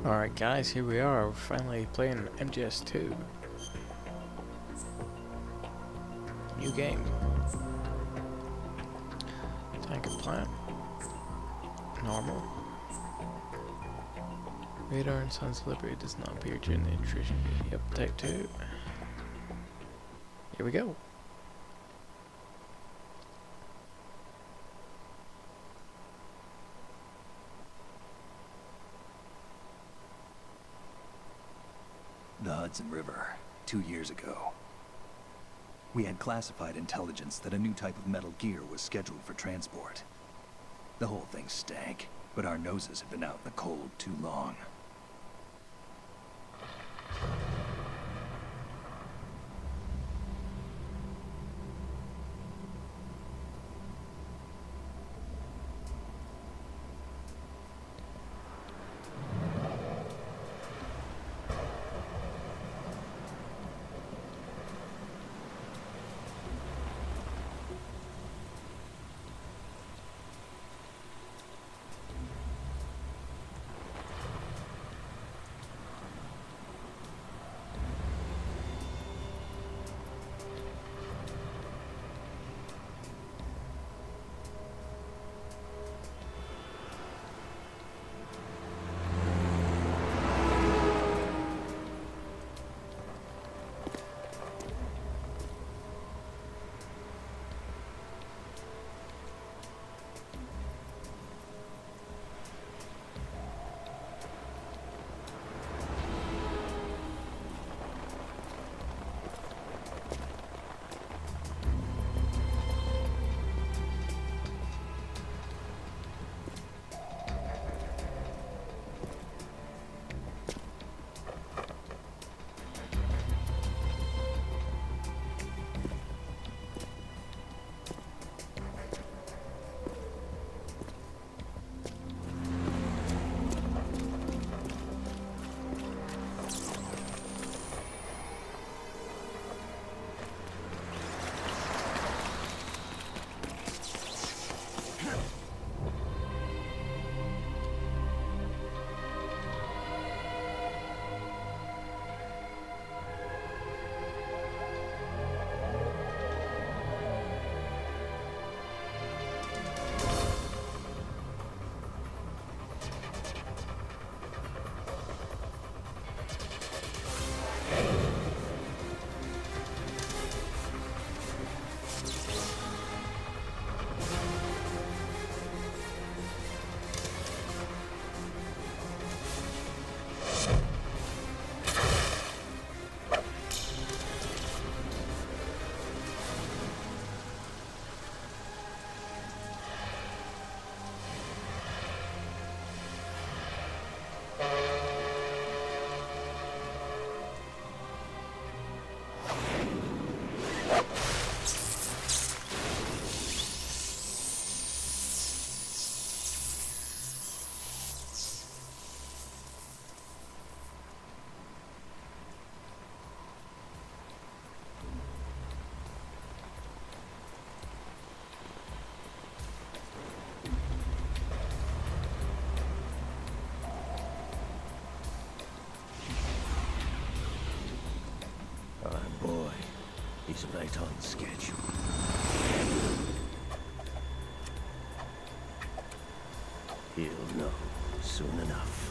Alright guys, here we are, we're finally playing MGS2. New game. Tank and plant. Normal. Radar and Sun's Liberty does not appear during the intrusion. Yep, type 2. Here we go. The Hudson River, 2 years ago. We had classified intelligence that a new type of metal gear was scheduled for transport. The whole thing stank, but our noses had been out in the cold too long. right on schedule. He'll know soon enough.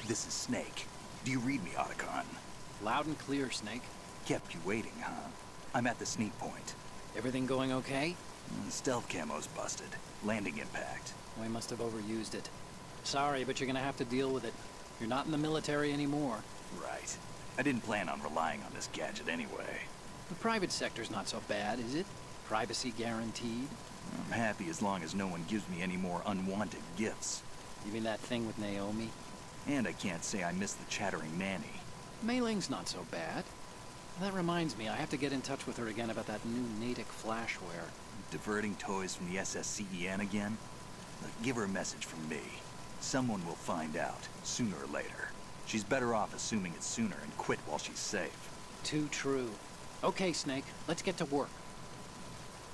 This is Snake. Do you read me, Otacon? Loud and clear, Snake. Kept you waiting, huh? I'm at the sneak point. Everything going okay? Stealth camo's busted. Landing impact. We must have overused it. Sorry, but you're gonna have to deal with it. You're not in the military anymore. Right. I didn't plan on relying on this gadget anyway. The private sector's not so bad, is it? Privacy guaranteed? I'm happy as long as no one gives me any more unwanted gifts. You mean that thing with Naomi? And I can't say I miss the chattering nanny. Mei Ling's not so bad. That reminds me, I have to get in touch with her again about that new Natick flashware. Diverting toys from the SSCEN again? Look, give her a message from me. Someone will find out, sooner or later. She's better off assuming it sooner and quit while she's safe. Too true. Okay, Snake, let's get to work.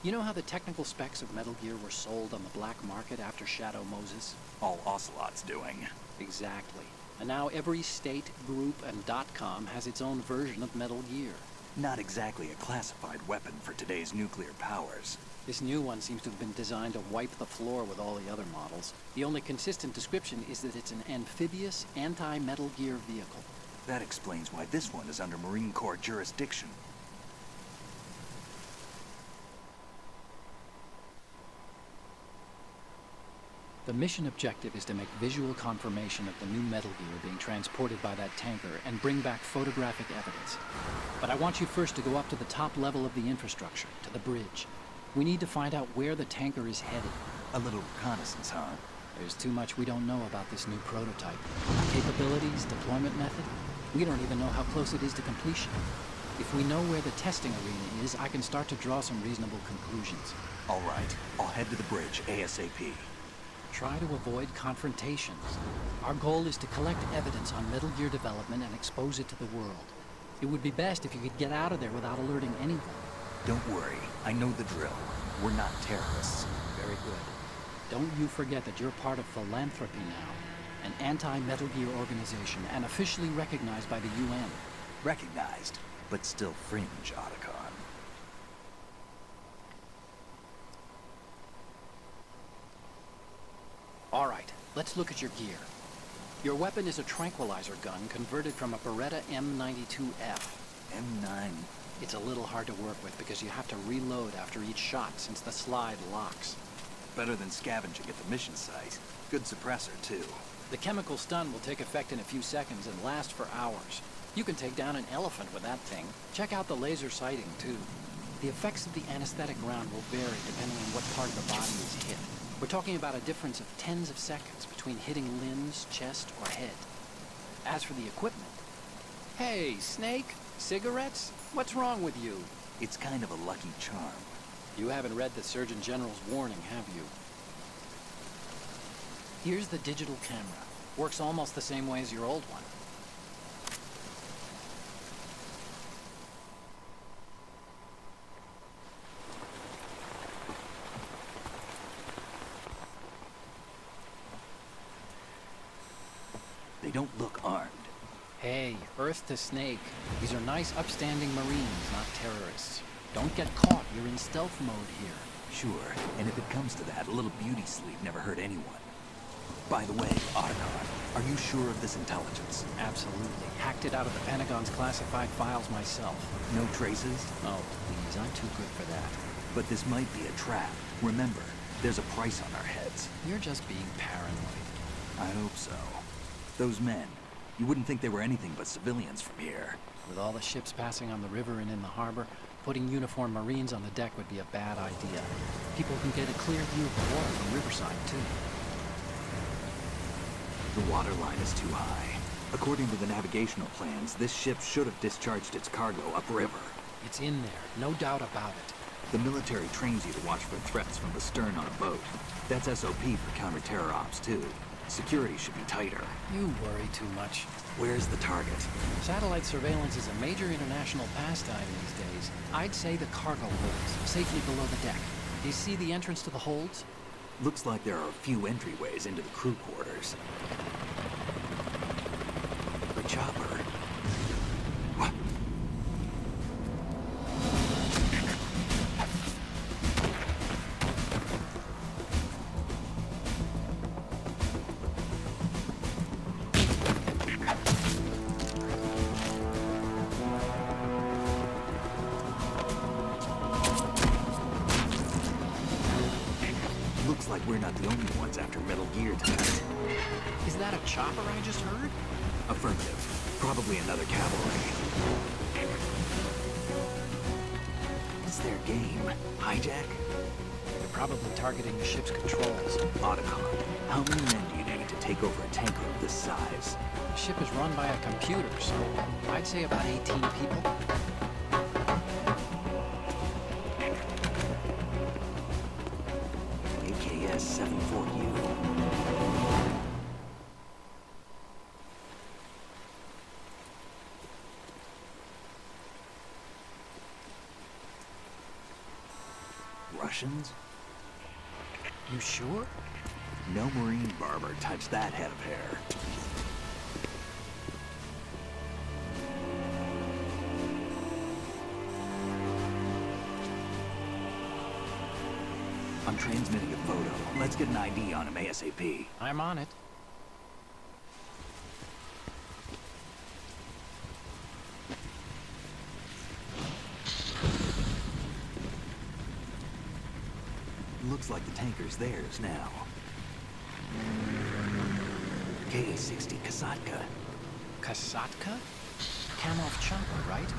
You know how the technical specs of Metal Gear were sold on the black market after Shadow Moses? All Ocelot's doing. Exactly. And now every state, group, and .com has its own version of Metal Gear. Not exactly a classified weapon for today's nuclear powers. This new one seems to have been designed to wipe the floor with all the other models. The only consistent description is that it's an amphibious, anti-Metal Gear vehicle. That explains why this one is under Marine Corps jurisdiction. The mission objective is to make visual confirmation of the new Metal Gear being transported by that tanker and bring back photographic evidence. But I want you first to go up to the top level of the infrastructure, to the bridge. We need to find out where the tanker is headed. A little reconnaissance, huh? There's too much we don't know about this new prototype. Capabilities, deployment method. We don't even know how close it is to completion. If we know where the testing arena is, I can start to draw some reasonable conclusions. All right, I'll head to the bridge ASAP. Try to avoid confrontations. Our goal is to collect evidence on Metal Gear development and expose it to the world. It would be best if you could get out of there without alerting anyone. Don't worry, I know the drill. We're not terrorists. Very good. Don't you forget that you're part of Philanthropy now, an anti-Metal Gear organization and officially recognized by the UN. Recognized, but still fringe, Otacon. All right, let's look at your gear. Your weapon is a tranquilizer gun converted from a Beretta M92F. M9. It's a little hard to work with because you have to reload after each shot since the slide locks. Better than scavenging at the mission site. Good suppressor, too. The chemical stun will take effect in a few seconds and last for hours. You can take down an elephant with that thing. Check out the laser sighting, too. The effects of the anesthetic round will vary depending on what part of the body is hit. We're talking about a difference of tens of seconds between hitting limbs, chest, or head. As for the equipment... Hey, Snake? Cigarettes? What's wrong with you? It's kind of a lucky charm. You haven't read the Surgeon General's warning, have you? Here's the digital camera. Works almost the same way as your old one. They don't look armed. Hey, Earth to Snake. These are nice, upstanding Marines, not terrorists. Don't get caught. You're in stealth mode here. Sure, and if it comes to that, a little beauty sleep never hurt anyone. By the way, Otacon, are you sure of this intelligence? Absolutely. Hacked it out of the Pentagon's classified files myself. No traces? Oh, please, I'm too good for that. But this might be a trap. Remember, there's a price on our heads. You're just being paranoid. I hope so. Those men, you wouldn't think they were anything but civilians from here. With all the ships passing on the river and in the harbor, putting uniformed Marines on the deck would be a bad idea. People can get a clear view of the water from riverside, too. The water line is too high. According to the navigational plans, this ship should have discharged its cargo upriver. It's in there, no doubt about it. The military trains you to watch for threats from the stern on a boat. That's SOP for counter-terror ops, too. Security should be tighter. You worry too much. Where's the target? Satellite surveillance is a major international pastime these days. I'd say the cargo holds, safely below the deck. Do you see the entrance to the holds? Looks like there are a few entryways into the crew quarters. The chopper. What? Looks like we're not the only ones after Metal Gear tonight. Is that a chopper I just heard? Affirmative. Probably another cavalry. What's their game? Hijack? They're probably targeting the ship's controls. Otacon. How many men do you need to take over a tanker of this size? The ship is run by a computer, so I'd say about 18 people. AKS 74U. Russians? You sure? No Marine barber touched that head of hair. I'm transmitting a photo. Let's get an ID on him ASAP. I'm on it. Looks like the tanker's theirs now. Ka-60 Kasatka. Kasatka? Kamov chopper, right?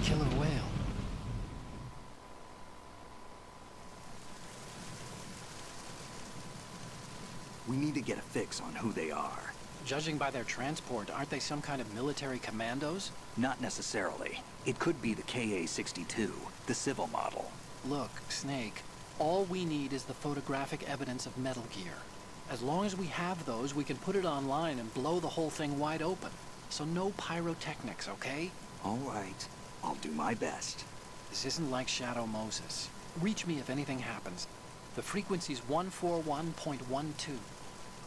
Killer whale. We need to get a fix on who they are. Judging by their transport, aren't they some kind of military commandos? Not necessarily. It could be the Ka-62, the civil model. Look, Snake, all we need is the photographic evidence of Metal Gear. As long as we have those, we can put it online and blow the whole thing wide open. So no pyrotechnics, okay? All right. I'll do my best. This isn't like Shadow Moses. Reach me if anything happens. The frequency's 141.12.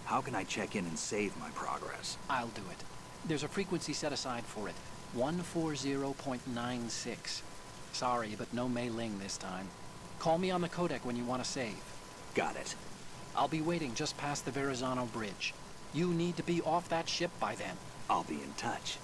How can I check in and save my progress? I'll do it. There's a frequency set aside for it. 140.96. Sorry, but no Mei Ling this time. Call me on the codec when you want to save. Got it. I'll be waiting just past the Verrazano Bridge. You need to be off that ship by then. I'll be in touch.